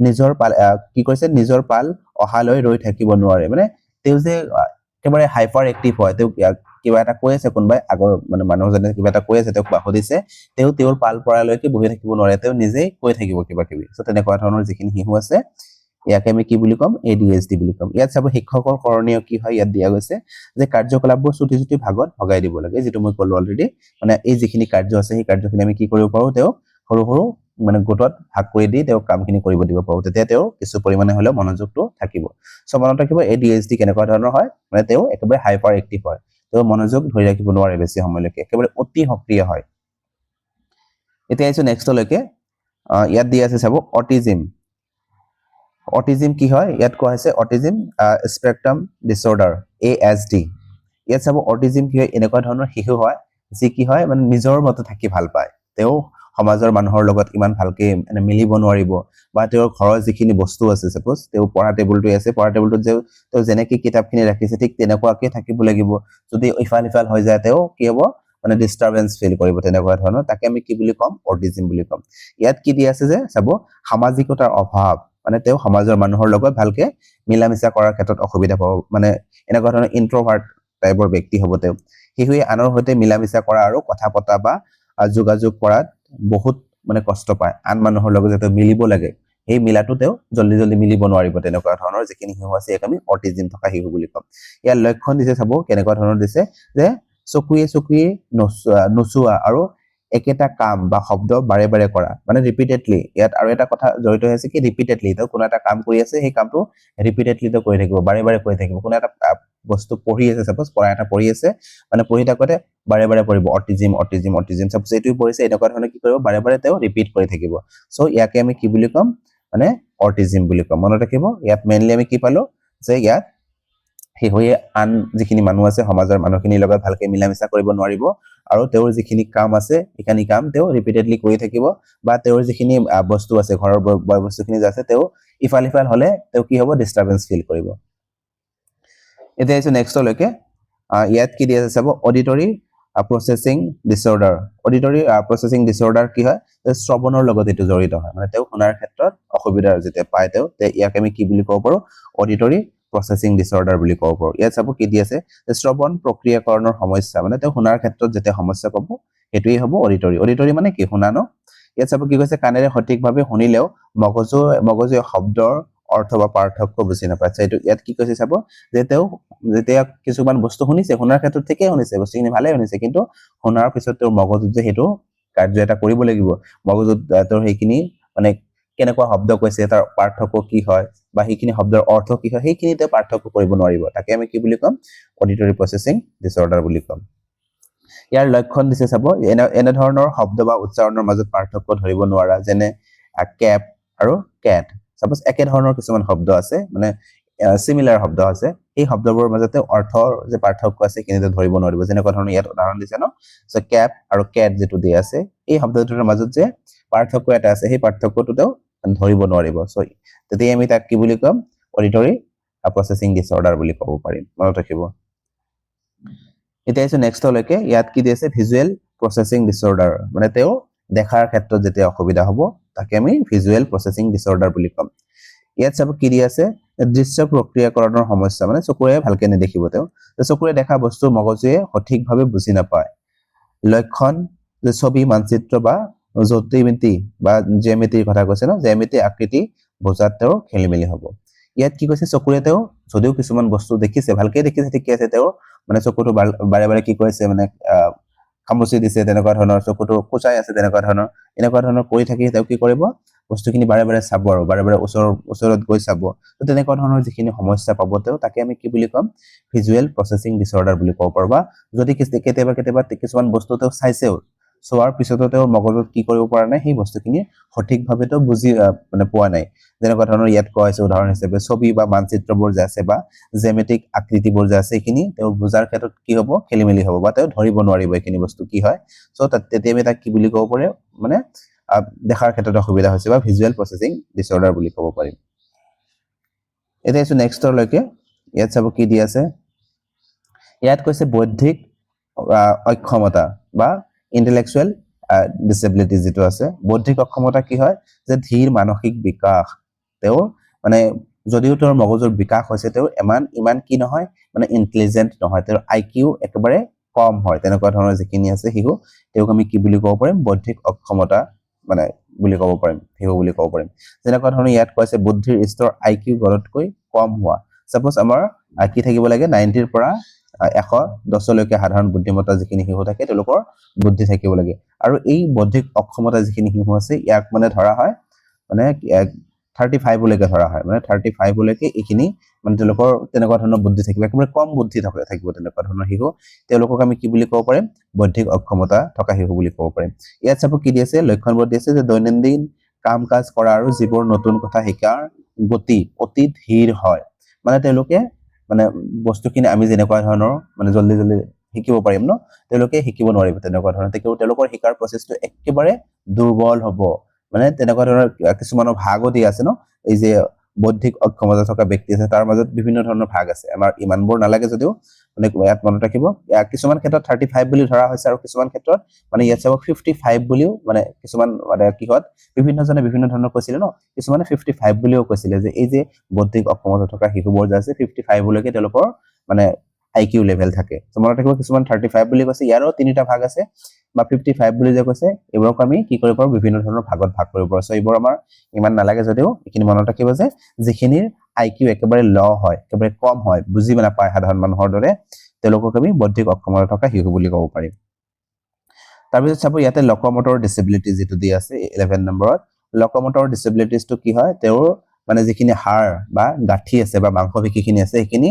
নিজৰ পাল কি কৈছে, নিজৰ পাল অহালৈ ৰৈ থাকিব নোৱাৰে। মানে তেওঁ যে একেবাৰে হাইপাৰ এক্টিভ হয়, তেওঁ কিবা এটা কৈ আছে, কোনোবাই আগৰ মানে মানুহজনে কিবা এটা কৈ আছে, তেওঁক সুধিছে, তেওঁ তেওঁৰ পাল পৰালৈকে বহি থাকিব নোৱাৰে, তেওঁ নিজেই কৈ থাকিব কিবা কিবি। চ' তেনেকুৱা ধৰণৰ যিখিনি শিশু আছে ইয়াকে আমি কি বুলি ক'ম, ADHD বুলি ক'ম। ইয়াত চাব শিক্ষকৰ কৰণীয় কি হয়, ইয়াত দিয়া গৈছে যে কাৰ্যকলাপবোৰ ছুটি ছুটি ভাগত ভগাই দিব লাগে, যিটো মই ক'লো অলৰেডি। মানে এই যিখিনি কাৰ্য আছে সেই কাৰ্যখিনি আমি কি কৰিব পাৰোঁ, তেওঁক সৰু সৰু মানে গোটত ভাগ কৰি দি তেওঁক কামখিনি কৰিব দিব পাৰোঁ, তেতিয়া তেওঁ কিছু পৰিমাণে হ'লেও মনোযোগটো থাকিব। চ' মনত ৰাখিব ADHD কেনেকুৱা ধৰণৰ হয়, মানে তেওঁ একেবাৰে হাইপাৰ এক্টিভ হয়, তেওঁ মনোযোগ ধৰি ৰাখিব নোৱাৰে বেছি সময়লৈকে, একেবাৰে অতি সক্ৰিয় হয়। এতিয়া আহিছোঁ নেক্সটলৈকে, ইয়াত দিয়া আছে চাব অটিজিম। অটিজিম কি হয়, ইয়াত কোৱা হৈছে অটিজিম স্পেক্ট্ৰাম ডিছঅৰ্ডাৰ, ASD। ইয়াত চাব অটিজিম কি হয়, এনেকুৱা ধৰণৰ শিশু হয় যি কি হয় মানে নিজৰ মতে থাকি ভাল পায়, তেওঁ সমাজৰ মানুহৰ লগত ইমান ভালকে মানে মিলিব নোৱাৰিব, বা তেওঁৰ ঘৰৰ যিখিনি বস্তু আছে, চাপোজ তেওঁ পঢ়া টেবুলটো আছে, পঢ়া টেবুলটোত যে তেওঁ যেনেকৈ কিতাপখিনি ৰাখিছে ঠিক তেনেকুৱাকৈ থাকিব লাগিব, যদি ইফাল সিফাল হৈ যায় তেওঁ কি হ'ব, মানে ডিষ্টাৰবেঞ্চ ফিল কৰিব, তেনেকুৱা ধৰণৰ, তাকে আমি কি বুলি ক'ম, অটিজিম বুলি ক'ম। ইয়াত কি দি আছে যে চাব সামাজিকতাৰ অভাৱ, মানে তেওঁ সমাজৰ মানুহৰ লগত ভালকে মিলা মিছা কৰাৰ ক্ষেত্ৰত অসুবিধা পাব, মানে এনেকুৱা ধৰণৰ ইন্ট্ৰভাৰ্ট টাইপৰ ব্যক্তি হ'ব তেওঁ। শিশুৱে আনৰ সৈতে মিলা মিছা কৰা আৰু কথা পতা বা যোগাযোগ কৰাত বহুত মানে কষ্ট পায়, আন মানুহৰ লগত যাতে মিলিব লাগে, সেই মিলাটো তেওঁ জল্দি জল্দি মিলিব নোৱাৰিব, তেনেকুৱা ধৰণৰ যিখিনি শিশু আছে ইয়াক আমি অটিজিম থকা শিশু বুলি ক'ম। ইয়াৰ লক্ষণ দিছে চাব কেনেকুৱা ধৰণৰ দিছে, যে চকুৱে নোচোৱা আৰু একেটা কাম বা শব্দ বাৰে বাৰে কৰা, মানে ৰিপিটেডলি। ইয়াত আৰু এটা কথা জড়িত হৈ আছে কি, ৰিপিটেডলি, তেওঁ কোনো এটা কাম কৰি আছে, সেই কামটো ৰিপিটেডলি তেওঁ কৰি থাকিব, বাৰে বাৰে কৰি থাকিব। কোনো এটা বস্তু পঢ়ি আছে, চাপোজ পঢ়া এটা পঢ়ি আছে, মানে পঢ়ি থাকোঁতে বাৰে বাৰে পঢ়িব, অটিজিম অটিজিম অটিজিম, চাপোজ এইটোৱে পঢ়িছে, এনেকুৱা ধৰণে কি কৰিব, বাৰে বাৰে তেওঁ ৰিপিট কৰি থাকিব। চ' ইয়াকে আমি কি বুলি ক'ম, মানে অটিজিম বুলি ক'ম। মনত ৰাখিব, ইয়াত মেইনলি আমি কি পালো, যে ইয়াত শিশুৱে আন যিখিনি মানুহ আছে সমাজৰ মানুহখিনিৰ লগত ভালকে মিলা মিছা কৰিব নোৱাৰিব, আৰু তেওঁৰ যিখিনি কাম আছে সেইখিনি কাম তেওঁ ৰিপিটেডলি কৰি থাকিব, বা তেওঁৰ যিখিনি বস্তু আছে, ঘৰৰ বয় বস্তুখিনি যে আছে, তেওঁ ইফাল সিফাল হ'লে তেওঁ কি হ'ব, ডিষ্টাৰবেঞ্চ ফিল কৰিব। এতিয়া আহিছোঁ নেক্সটলৈকে, ইয়াত কি দিয়া আছে চাব, অডিটৰী প্ৰচেছিং ডিছঅৰ্ডাৰ। অডিটৰী প্ৰচেছিং ডিছঅৰ্ডাৰ কি হয়, শ্ৰৱণৰ লগত এইটো জড়িত হয়, মানে তেওঁ শুনাৰ ক্ষেত্ৰত অসুবিধা যেতিয়া পায় তেওঁ, ইয়াক আমি কি বুলি ক'ব পাৰোঁ, অডিটৰী প্ৰচেছিং ডিছঅৰ্ডাৰ বুলি ক'ব পাৰোঁ। ইয়াত চাব কি দি আছে, শ্ৰৱণ প্ৰক্ৰিয়াকৰণৰ সমস্যা, মানে তেওঁ শুনাৰ ক্ষেত্ৰত যেতিয়া সমস্যা পাব সেইটোৱেই হ'ব অডিটৰী। অডিটৰী মানে কি, শুনা ন। ইয়াত চাব কি কৈছে, কাণেৰে সঠিকভাৱে শুনিলেও মগজুৱে শব্দৰ অৰ্থ বা পাৰ্থক্য বুজি নাপায়। এইটো ইয়াত কি কৈছে চাব, যে তেওঁ যেতিয়া কিছুমান বস্তু শুনিছে, শুনাৰ ক্ষেত্ৰত ঠিকেই শুনিছে, বস্তুখিনি ভালেই শুনিছে, কিন্তু শুনাৰ পিছত তেওঁৰ মগজুত যে সেইটো কাৰ্য এটা কৰিব লাগিব, মগজুত তেওঁৰ সেইখিনি মানে কেনেকুৱা শব্দ কৈছে, তাৰ পাৰ্থক্য কি হয়, বা সেইখিনি শব্দৰ অৰ্থ কি হয়, সেইখিনি তেওঁ পাৰ্থক্য কৰিব নোৱাৰিব, তাকে আমি কি বুলি ক'ম, অডিটৰী প্ৰচেছিং ডিছঅৰ্ডাৰ বুলি ক'ম। ইয়াৰ লক্ষণ দিছে চাব, এনেধৰণৰ শব্দ বা উচ্চাৰণৰ মাজত পাৰ্থক্য ধৰিব নোৱাৰা, যেনে কেপ আৰু কেট। চাপোজ একেধৰণৰ কিছুমান শব্দ আছে, মানে চিমিলাৰ শব্দ আছে, সেই শব্দবোৰৰ মাজতে অৰ্থৰ যে পাৰ্থক্য আছে সেইখিনি ধৰিব নোৱাৰিব। যেনেকুৱা ধৰণৰ ইয়াত উদাহৰণ দিছে ন, যে কেপ আৰু কেট যিটো দি আছে, এই শব্দটোৰ মাজত যে পাৰ্থক্য এটা আছে, সেই পাৰ্থক্যটো তেওঁ ধৰিব নোৱাৰিব। চ' তেতিয়া আমি তাক কি বুলি ক'ম, অডিটৰী প্ৰচেছিং ডিছঅৰ্ডাৰ বুলি ক'ব পাৰিম, মনত ৰাখিব। এতিয়া আহিছোঁ নেক্সটলৈকে, ইয়াত কি দি আছে, ভিজুৱেল প্ৰচেছিং ডিছঅৰ্ডাৰ, মানে তেওঁ দেখাৰ ক্ষেত্ৰত যেতিয়া অসুবিধা হ'ব তাকে আমি ভিজুৱেল প্ৰচেছিং ডিছঅৰ্ডাৰ বুলি ক'ম। ইয়াত চাব কি দি আছে, দৃশ্য প্ৰক্ৰিয়াকৰণৰ সমস্যা, মানে চকুৰে ভালকে নেদেখিব তেওঁ, চকুৰে দেখা বস্তু মগজুৱে সঠিকভাৱে বুজি নাপায়। লক্ষণ যে ছবি, মানচিত্ৰ বা জ্যোতিৰ্মিতি বা জ্যামিতিৰ কথা কৈছে ন, জ্যামিতি আকৃতি বুজাত তেওঁৰ খেলি মেলি হ'ব। ইয়াত কি কৈছে, চকুৰে তেওঁ যদিও কিছুমান বস্তু দেখিছে, ভালকে দেখিছে, ঠিকে আছে, তেওঁ মানে চকুটো বাৰে বাৰে কি কৰিছে, মানে খামুচি দিছে, তেনেকুৱা ধৰণৰ, চকুটো কুচাই আছে, এনেকুৱা ধৰণৰ কৰি থাকি তেওঁ কি কৰিব, বস্তুখিনি বাৰে বাৰে চাব আৰু বাৰে বাৰে ওচৰত গৈ চাব তো তেনেকুৱা ধৰণৰ যিখিনি সমস্যা পাব তেওঁ তাকে আমি কি বুলি ক'ম ভিজুৱেল প্ৰসেসিং ডিসঅৰ্ডাৰ বুলি ক'ব পাৰোঁ বা যদি কেতিয়াবা কিছুমান বস্তু তেওঁ চাইছেও চোৱাৰ পিছতো তেওঁৰ মগজুত কি কৰিব পৰা নাই সেই বস্তুখিনি সঠিকভাৱে তো বুজি মানে পোৱা নাই যেনেকুৱা ধৰণৰ ইয়াত কোৱা হৈছে উদাহৰণ হিচাপে ছবি বা মানচিত্ৰবোৰ যে আছে বা জেমেটিক আকৃতিবোৰ যে আছে এইখিনি তেওঁৰ বুজাৰ ক্ষেত্ৰত কি হ'ব খেলিমেলি হ'ব বা তেওঁ ধৰিব নোৱাৰিব এইখিনি বস্তু কি হয় সো তেতিয়া আমি তাক কি বুলি ক'ব পাৰে মানে দেখাৰ ক্ষেত্ৰত অসুবিধা হৈছে বা ভিজুৱেল প্ৰসেসিং ডিসঅৰ্ডাৰ বুলি ক'ব পাৰিম এতিয়া আছে নেক্সটৰ লৈকে ইয়াত চাব কি দি আছে ইয়াত কৈছে বৌদ্ধিক অক্ষমতা বা ইন্টেলেকচুৱেল ডিসেবিলিটি যেটো আছে বৌদ্ধিক অক্ষমতা কি হয় যে ধীৰ মানসিক বিকাশ তেওঁ মানে যদিও তেওঁৰ মগজুৰ বিকাশ হৈছে তেওঁ ইমান কি নহয় মানে ইন্টেলিজেন্ট নহয় তেওঁৰ আইকিউ একেবাৰে কম হয় তেনেকুৱা ধৰণৰ যিখিনি আছে হিহু তেওঁক আমি কি বুলি ক'ব পাৰিম বৌদ্ধিক অক্ষমতা মানে বুলি ক'ব পাৰিম হিহু বুলি ক'ব পাৰিম যেনেকুৱা ধৰণৰ ইয়াত কৈছে বুদ্ধিৰ স্তৰ আইকিউ গড়তকৈ কম হোৱা সাপোজ আমাৰ কি থাকিব লাগে 90 ৰ পৰা 110 লৈকে সাধাৰণ বুদ্ধিমত্তা যিখিনি হিহু থাকে তেওঁলোকৰ বুদ্ধি থাকিব লাগে আৰু এই বৌদ্ধিক অক্ষমতা যিখিনি হিহু আছে ইয়াক মানে ধৰা হয় মানে 35 লৈকে ধৰা হয় মানে 35 লৈকে এইখিনি মানে তেওঁলোকৰ তেনেকুৱা ধৰণৰ বুদ্ধি থাকিব একেবাৰে কম বুদ্ধি থাকিব তেনেকুৱা ধৰণৰ হিহু তেওঁলোকক আমি কি বুলি ক'ব পাৰিম বৌদ্ধিক অক্ষমতা থকা হিহু বুলি ক'ব পাৰিম ইয়াত চাব কি দি আছে লক্ষণবোৰ দি আছে যে দৈনন্দিন কাম-কাজ কৰা আৰু যিবোৰ নতুন কথা শিকাৰ গতি অতি ধীৰ হয় মানে তেওঁলোকে মানে বস্তুখিনি আমি যেনেকুৱা ধৰণৰ মানে জলদি শিকিব পাৰিম ন তেওঁলোকে শিকিব নোৱাৰিব তেনেকুৱা ধৰণৰ তেওঁলোকৰ শিকাৰ প্ৰচেছটো একেবাৰে দুৰ্বল হ'ব মানে তেনেকুৱা ধৰণৰ কিছুমানৰ ভাগো দি আছে ন এই যে বৌদ্ধিক অক্ষমতা থকা ব্যক্তি আছে তাৰ মাজত বিভিন্ন ধৰণৰ ভাগ আছে আমাৰ ইমানবোৰ নালাগে যদিও মানে ইয়াত মনত ৰাখিব কিছুমান ক্ষেত্ৰত 35 বুলি ধৰা হৈছে আৰু কিছুমান ক্ষেত্ৰত মানে ইয়াত চাব 55 বুলিও মানে কিছুমান মানে কিহত বিভিন্নজনে বিভিন্ন ধৰণৰ কৈছিল ন কিছুমানে 55 বুলিও কৈছিল যে এই যে বৌদ্ধিক অক্ষমতা থকা শিশুবোৰ যে আছে 55 লৈকে তেওঁলোকৰ মানে আইকিউ লেভেল থাকে তো মনত ৰাখিব কিছুমান 35 বুলি কৈছে ইয়াৰো তিনিটা ভাগ আছে বা 55 বুলি যে কৈছে এবোৰক আমি কি কৰিব পাৰো বিভিন্ন ধৰণৰ ভাগত ভাগ কৰিব পাৰো সো এবোৰ আমাৰ ইমান নালাগে যদিও এইখিনি মনত ৰাখিব যে যিখিনিৰ আইকিউ একেবাৰে ল হয় একেবাৰে কম হয় বুজি নাপায় সাধাৰণ মানুহৰ দৰে তেওঁলোকক আমি বৌদ্ধিক অক্ষমতা থকা শিশু বুলি ক'ব পাৰিম তাৰপিছত চাব ইয়াতে লকোমোটৰ ডিসেবিলিটি যেটো দি আছে 11 নম্বৰত লকোমোটৰ ডিসেবিলিটিজ তো কি হয় তেওঁৰ মানে যিখিনি হাড় বা গাঁঠি আছে বা মাংসপেশীখিনি আছে সেইখিনি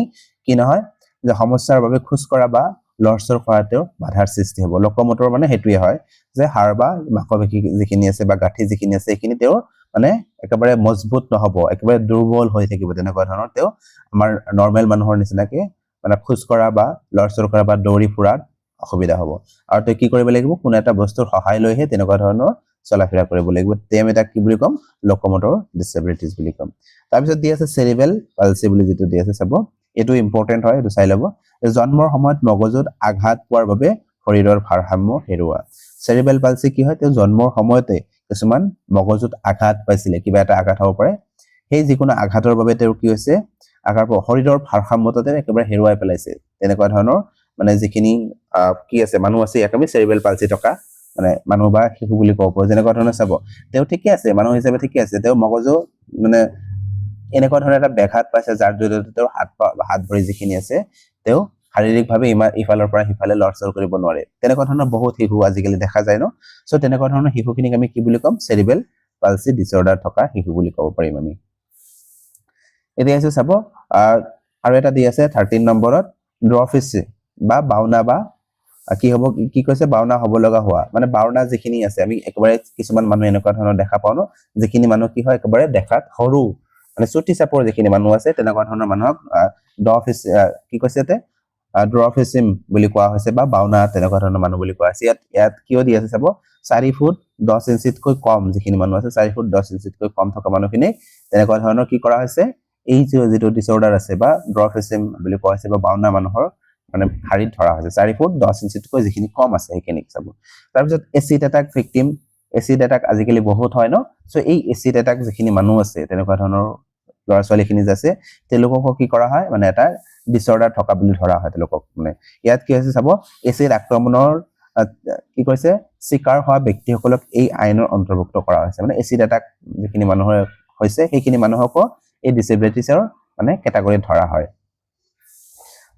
কি নহয় যে সমস্যাৰ বাবে খুজ কৰা বা লৰচৰ কৰাতেও বাধাৰ সৃষ্টি হ'ব লকোমোটৰ মানে হেতুৱে হয় যে হাড় বা মাংসপেশী যিখিনি আছে বা গাঁঠি যিখিনি আছে সেইখিনি তেওঁ মানে একেবাৰে মজবুত নহব একেবাৰে দুৰ্বল হৈ থাকিব তেনেকুৱা ধৰণৰ তেওঁ আমাৰ নৰমাল মানুহৰ নিচিনাকে মানে খুজ কৰা বা লৰচৰ কৰা বা দৌৰি ফুৰাত অসুবিধা হ'ব আৰু তে কি কৰিব লাগিব কোন এটা বস্তুৰ সহায় লৈহে তেনেকুৱা ধৰণৰ চলাফেৰা কৰিব লাগিব তেম এটা কি বুলি কম লকোমোটৰ ডিসেবিলিটিজ বুলি কম তাৰপিছত দি আছে সেৰিবেল পালসি বুলি যেটো দি আছে চাব এটো ইম্পৰ্টেন্ট হয় এটো চাই লব জন্মৰ সময়ত মগজুত আঘাত পোৱাৰ বাবে শৰীৰৰ ভাৰসাম্য হেৰুৱা সেৰিবেল পালসি কি হয় তেওঁ জন্মৰ সময়তে কিছুমান মগজুত আঘাত পাইছিলে কিবা এটা আঘাত হ'ব পাৰে সেই যিকোনো আঘাতৰ বাবে তেওঁ কি হৈছে শৰীৰৰ ভাৰসাম্যতা একেবাৰে হেৰুৱাই পেলাইছে তেনেকুৱা ধৰণৰ মানে যিখিনি কি আছে মানুহ আছে ইয়াক আমি সেৰিবেল পালসি থকা মানে মানুহ বা শিশু বুলি ক'ব পাৰো যেনেকুৱা ধৰণৰ চাব তেওঁ ঠিকে আছে মানুহ হিচাপে ঠিকে আছে তেওঁ মগজু মানে এনেকুৱা ধৰণৰ এটা ব্যাঘাত পাইছে যাৰ জৰিয়তে তেওঁ হাত ভৰি যিখিনি আছে তেওঁ শাৰীৰিকভাৱে ইফালৰ পৰা সিফালে লৰচৰ কৰিব নোৱাৰে তেনেকুৱা ধৰণৰ বহুত শিশু আজিকালি দেখা যায় ন সো তেনেকুৱা ধৰণৰ শিশুখিনিক আমি কি বুলি ক'ম সেৰিবেল পালসি ডিসঅৰ্ডাৰ থকা শিশু বুলি ক'ব পাৰিম আমি এতিয়া আছে চাব আৰু এটা দি আছে 13 নম্বৰত ড্ৰফিছি বা বাউনা বা কি হ'ব কি কৈছে বাউনা হ'ব লগা হোৱা মানে বাউনা যিখিনি আছে আমি একেবাৰে কিছুমান মানুহ এনেকুৱা ধৰণৰ দেখা পাও ন যিখিনি মানুহ কি হয় একেবাৰে দেখাত সৰু মানে চুটি চাপৰ যিখিনি মানুহ আছে তেনেকুৱা ধৰণৰ মানুহক ড্ৰফিছি কি কৈছে তে ড্ৰফিছিম বুলি কোৱা হৈছে বা বাউনা তেনেকুৱা ধৰণৰ মানুহ বুলি কোৱা আছে ইয়াত কিয় দি আছে চাব 4 ফুট 10 ইঞ্চিতকৈ কম যিখিনি মানুহ আছে 4 ফুট 10 ইঞ্চিতকৈ কম থকা মানুহখিনি তেনেকুৱা ধৰণৰ কি কৰা হৈছে এই যেটো ডিসঅৰ্ডাৰ আছে বা ড্ৰফিছিম বুলি কোৱা হৈছে বা বাউনা মানুহৰ মানে হাৰিত ধৰা হৈছে 4 ফুট 10 ইঞ্চিতকৈ যিখিনি কম আছে সেইখিনি চাব তাৰপিছত এসিড এটাক ভিকটিম এসিড এটাক আজিকালি বহুত হয় ন সো এই এসিড এটাক যিখিনি মানুহ আছে তেনেকুৱা ধৰণৰ ল'ৰা ছোৱালীখিনি যে আছে তেওঁলোকক কি কৰা হয় মানে এটা ডিসঅৰ্ডাৰ থকা বুলি ধৰা হয় তেওঁলোকক মানে ইয়াত কি হৈছে চাব এসিড আক্ৰমণৰ কি কৈছে শিকাৰ হোৱা ব্যক্তিসকলক এই আইনৰ অন্তৰ্ভুক্ত কৰা হৈছে মানে এসিড এটাক যিখিনি মানুহৰ হৈছে সেইখিনি মানুহক এই ডিসেবিলিটিছৰ মানে ক্যাটাগৰীত ধৰা হয়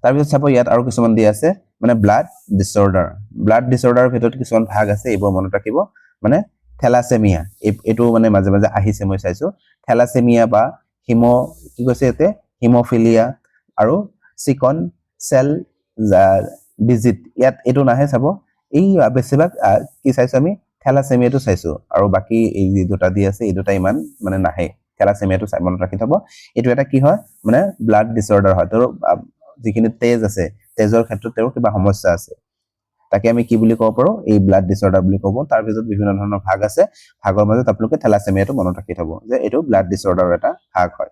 তাৰপিছত চাব ইয়াত আৰু কিছুমান দি আছে মানে ব্লাড ডিসঅৰ্ডাৰৰ ভিতৰত কিছুমান ভাগ আছে এইবোৰ মনত ৰাখিব মানে থেলাসেমিয়া এটো মানে মাজে মাজে আহিছে মই চাইছো থেলাসেমিয়া বা হিমো কি কৈছে এতে হিমোফিলিয়া আৰু সিকন সেল ডিজিট ইয়াত এটো নাহে চাব এই বেছিভাগ কি চাইছো আমি থেলাসেমিয়াটো চাইছো আৰু বাকি এই দুটা দি আছে এই দুটা ইমান মানে নাহে থেলাসেমিয়াটো মনত ৰাখি থব এটো এটা কি হয় মানে ব্লাড ডিসঅৰ্ডাৰ হয় তো যিখিনি তেজ আছে তেজৰ ক্ষেত্ৰত তেও কিবা সমস্যা আছে তাকে আমি কি বুলি ক'ব পাৰো এই ব্লাড ডিসঅৰ্ডাৰ বুলি ক'ব তাৰ পিছত বিভিন্ন ধৰণৰ ভাগ আছে ভাগৰ মাজত আপোনালোকে থেলাসেমিয়াটো মনত ৰাখি থব যে এটো ব্লাড ডিসঅৰ্ডাৰৰ এটা ভাগ হয়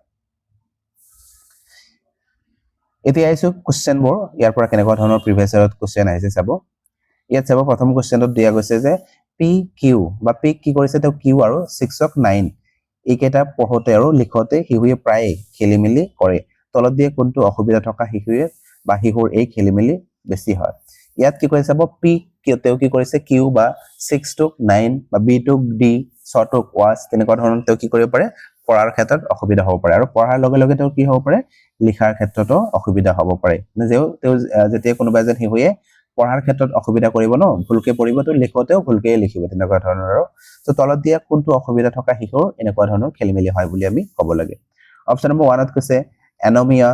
এতিয়া আইছো কোশ্চেনবোৰ ইয়াৰ পৰা কেনেকুৱা ধৰণৰ প্ৰিভিয়াস ইয়াৰত কোশ্চেন আহিছে চাব ইয়াত চাব প্ৰথম কোশ্চেনত দিয়া গৈছে যে পি কিউ বা পি কি কৰিছে তেও কিউ আৰু 6 ক 9 এইকেইটা পঢ়োতে আৰু লিখোতে হিহুয়ে প্ৰায় খেলিমেলি কৰে তলত দিয়ে কোনটো অসুবিধা থকা হিহুয়ে বা হিহুৰ এই খেলিমেলি বেছি হয় ইয়াত কি কৈছে চাব পি তেও কি কৰিছে কিউ বা 6 টু 9 বা বি টু ডি ছ টু ওয়াচ তেনেকুৱা ধৰণৰ তেও কি কৰিব পাৰে পঢ়াৰ ক্ষেত্ৰত অসুবিধা হ'ব পাৰে আৰু পঢ়াৰ লগে লগে তেও কি হ'ব পাৰে লিখাৰ ক্ষেত্ৰতো অসুবিধা হ'ব পাৰে যেও তেও যেতিয়া কোনোবা এজন হিহুয়ে পঢ়াৰ ক্ষেত্ৰত অসুবিধা কৰিব ন ভুলকে পঢ়িব তো লিখোতেও ভুলকে লিখিব তেনেকুৱা ধৰণৰ আৰু তো তলত দিয়া কোনটো অসুবিধা থকা হিহুৰ এনেকুৱা ধৰণৰ খেলিমেলি হয় বুলি আমি ক'ব লাগে অপচন নম্বৰ 1 ত কৈছে এনোমিয়া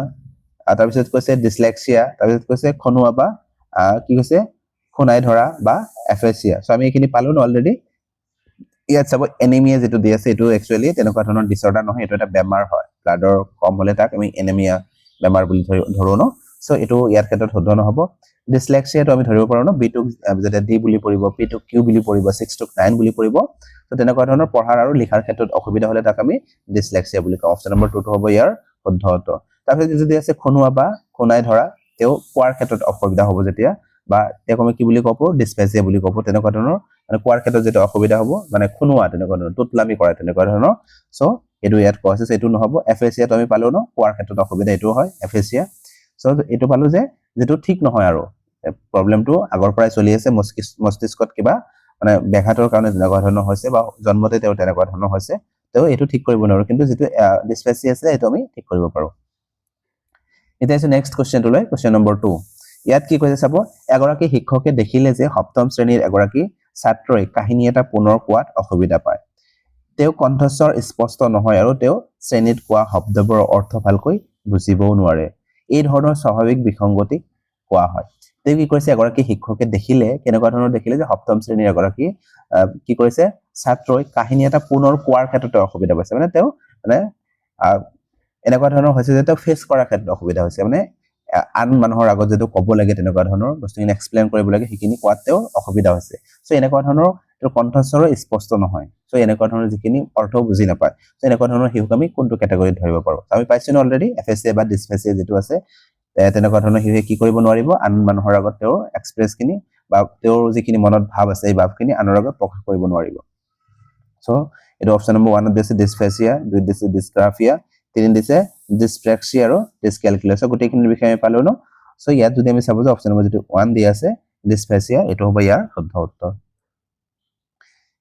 তাৰ পিছত কৈছে ডিসলেক্সিয়া তাৰ পিছত কৈছে খনুৱা বা কি কৈছে খুনাই ধৰা বা এফেচিয়া সো আমি এখিনি পালো ন অলৰেডি ইয়াত চাব এনিমিয়া যেটো দি আছে এটো একচুয়ালি তেনেকুৱা ধৰণৰ ডিসঅৰ্ডাৰ নহয় এটো এটা বেমাৰ হয় ব্লাডৰ কম হলে তাক আমি এনিমিয়া বেমাৰ বুলি ধৰো ন সো এটো ইয়াৰ ক্ষেত্ৰত শুদ্ধ নহব ডিসলেক্সিয়া তো আমি ধৰিব পাৰো ন বি টু যেটা ডি বুলি পৰিব পি টু কিউ বুলি পৰিব 6 টু 9 বুলি পৰিব তো তেনেকুৱা ধৰণৰ পঢ়াৰ আৰু লিখাৰ ক্ষেত্ৰত অসুবিধা হলে তাক আমি ডিসলেক্সিয়া বুলি কওঁ অপচন নম্বৰ 2 টো হ'ব ইয়াৰ শুদ্ধ উত্তৰ তাৰপিছত যদি আছে খনুৱা বা খুনাই ধৰা তেও কোৱাৰ ক্ষেত্ৰত অসুবিধা হ'ব যেতিয়া বা তেক আমি কি বুলি ক'ব ডিসপেসিয়া বুলি ক'ব তেনেকুৱা ধৰণৰ মানে কোৱাৰ ক্ষেত্ৰত যেটা অসুবিধা হ'ব মানে খুনুৱা তেনেকুৱা ধৰণৰ তুতলামি কৰে তেনেকুৱা ধৰণৰ সো এটো ইয়াত কোৱাছে এটো নহব এফেচিয়া তো আমি পালো ন কোৱাৰ ক্ষেত্ৰত অসুবিধা এটো হয় এফেচিয়া সো এটো পালো যে যেটো ঠিক নহয় আৰু প্ৰবলেমটো আগৰ পৰাই চলি আছে মস্তিষ্কত কিবা মানে ব্যাঘাতৰ কাৰণে তেনেকুৱা ধৰণৰ হৈছে বা জন্মতে তেও তেনেকুৱা ধৰণৰ হৈছে তেও এটো ঠিক কৰিব নোৱাৰো কিন্তু যেটো ডিসপেসিয়া আছে এটো আমি ঠিক কৰিব পাৰো এটা আছে নেক্সট কোশ্চেন টু লৈ কোশ্চেন নম্বৰ 2 ইয়াত কি কৈছে চাব এগৰাকী শিক্ষকে দেখিলে যে সপ্তম শ্ৰেণীৰ এগৰাকী ছাত্ৰই কাহিনী এটা পুনৰ কোৱাত অসুবিধা পায় তেও কণ্ঠস্বৰ স্পষ্ট নহয় আৰু তেও শ্ৰেণীত কোৱা শব্দবোৰৰ অৰ্থ ভালকৈ বুজিবও নোৱাৰে এই ধৰণৰ স্বাভাৱিক বিসংগতি কোৱা হয় তেও কি কৈছে এগৰাকী শিক্ষকে দেখিলে কেনেকুৱা ধৰণৰ দেখিলে যে সপ্তম শ্ৰেণীৰ এগৰাকী কি কৈছে ছাত্ৰই কাহিনী এটা পুনৰ কোৱাৰ ক্ষেত্ৰত অসুবিধা পাইছে মানে তেও মানে এনেকুৱা ধৰণৰ হৈছে যে তেও ফেস কৰাৰ ক্ষেত্ৰত অসুবিধা হৈছে মানে আন মানুহৰ আগত যেটো ক'ব লাগে তেনেকুৱা ধৰণৰ বস্তুখিনি এক্সপ্লেইন কৰিব লাগে হিকিনি কোৱাতেও অসুবিধা হৈছে সো এনেকুৱা ধৰণৰ তেও কণ্ঠস্বৰ স্পষ্ট নহয় সো এনেকুৱা ধৰণৰ যিখিনি অৰ্থ বুজি নাপায় সো এনেকুৱা ধৰণৰ হিউক আমি কোনটো ক্যাটাগৰীত ধৰিব পাৰো আমি পাইছো অলৰেডি এফএসএ বা ডিসফেসিয়া যেটো আছে তেনেকুৱা ধৰণৰ হিউকে কি কৰিব নোৱাৰিব আন মানুহৰ আগত তেও এক্সপ্ৰেছ কিনি বা তেওঁৰ যিখিনি মনত ভাৱ আছে এই ভাৱখিনি আনৰ আগত প্ৰকাশ কৰিব নোৱাৰিব সো এটো অপচন নম্বৰ 1 ত দিছে ডিসফেসিয়া 2 দিছে ডিসগ্ৰাফিয়া 3 দিছে ডিসপ্লেক্সিয়া আৰু ডিসক্যালকুলাস গোটেইখিনিৰ বিষয়ে আমি পালো ন সো ইয়াত যদি আমি চাব যে অপচন নম্বৰ যেটো 1 দি আছে ডিসফেসিয়া এটো হ'ব ইয়াৰ শুদ্ধ উত্তৰ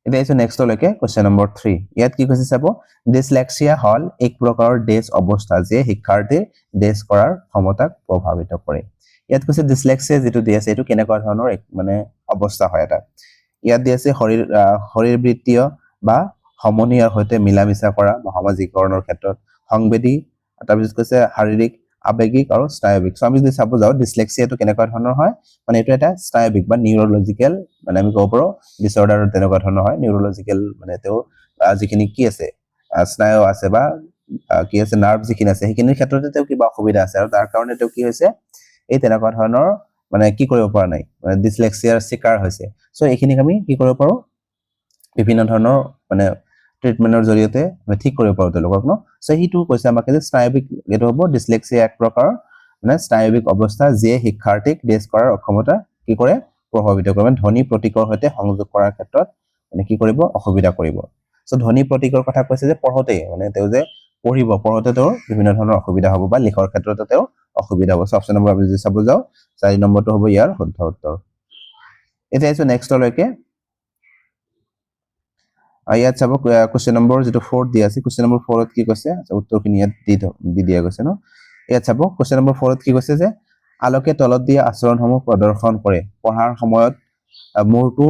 এটা আছে নেক্সট লৈকে কোশ্চেন নম্বৰ 3 ইয়াত কি কৈছে চাব ডিসলেক্সিয়া হল এক প্ৰকাৰৰ ডেছ অৱস্থা যে শিক্ষাৰ্থীৰ ডেছ কৰাৰ ক্ষমতাক প্ৰভাৱিত কৰে ইয়াত কৈছে ডিসলেক্সিয়া যেটো দি আছে এটো কেনেকুৱা ধৰণৰ মানে অৱস্থা হয় এটা ইয়াত দি আছে শৰীৰবৃত্তীয় বা সমনীয়াৰ সৈতে মিলামিছা কৰা সামাজিকৰণৰ ক্ষেত্ৰত সংবেদী তাৰ পিছত কৈছে শাৰীৰিক আবেগিক আৰু স্নায়বিক সো আমি যদি চাব যাও ডিসলেক্সিয়াটো কেনেকুৱা ধৰণৰ হয় মানে এটো এটা স্নায়বিক বা নিউৰলজিক্যাল মানে আমি ক'ব পাৰো ডিসঅৰ্ডাৰ তেনেকুৱা ধৰণৰ হয় নিউৰলজিক্যাল মানে তেও যিখিনি কি আছে স্নায়ু আছে বা কি আছে নাৰ্ভ যিখিনি আছে সেইখিনিৰ ক্ষেত্ৰতে তেও কিবা অসুবিধা আছে আৰু তাৰ কাৰণে তেও কি হৈছে এই তেনেকুৱা ধৰণৰ মানে কি কৰিব পৰা নাই মানে ডিসলেক্সিয়াৰ শিকাৰ হৈছে সো এইখিনিক আমি কি কৰিব পাৰো বিভিন্ন ধৰণৰ মানে ট্ৰিটমেন্টৰ জৰিয়তে আমি ঠিক কৰিব পাৰো তেওঁলোকক ন সো হিটো কৈছে আমাকে যে স্নায়বিক এটো হ'ব ডিসলেক্সিয়া এক প্ৰকাৰ মানে স্নায়বিক অৱস্থা যে শিক্ষাৰ্থীক ডেছ কৰাৰ অক্ষমতা কি কৰে প্ৰভাৱিত কৰে ধ্বনি প্ৰতীকৰ সৈতে সংযোগ কৰাৰ ক্ষেত্ৰত মানে কি কৰিব অসুবিধা কৰিব সো ধ্বনি প্ৰতীকৰ কথা কৈছে যে পঢ়োতে মানে তেও যে পঢ়োতে তেও বিভিন্ন ধৰণৰ অসুবিধা হ'ব বা লিখাৰ ক্ষেত্ৰতে তেও অসুবিধা হ'ব অপচন নম্বৰ আমি যদি চাব যাও 4 নম্বৰটো হ'ব ইয়াৰ শুদ্ধ উত্তৰ এটা আছে নেক্সট লৈকে ইয়াত চাব কোশ্চেন নম্বৰ যেটো 4 দি আছে কোশ্চেন নম্বৰ 4 ত কি কৈছে উত্তৰখিনি ইয়াত দি দিয়া গৈছে ন ইয়াত চাব কোশ্চেন নম্বৰ 4 ত কি কৈছে যে আলোকে তলত দিয়া আচৰণসমূহ প্ৰদৰ্শন কৰে পঢ়াৰ সময়ত মূৰটো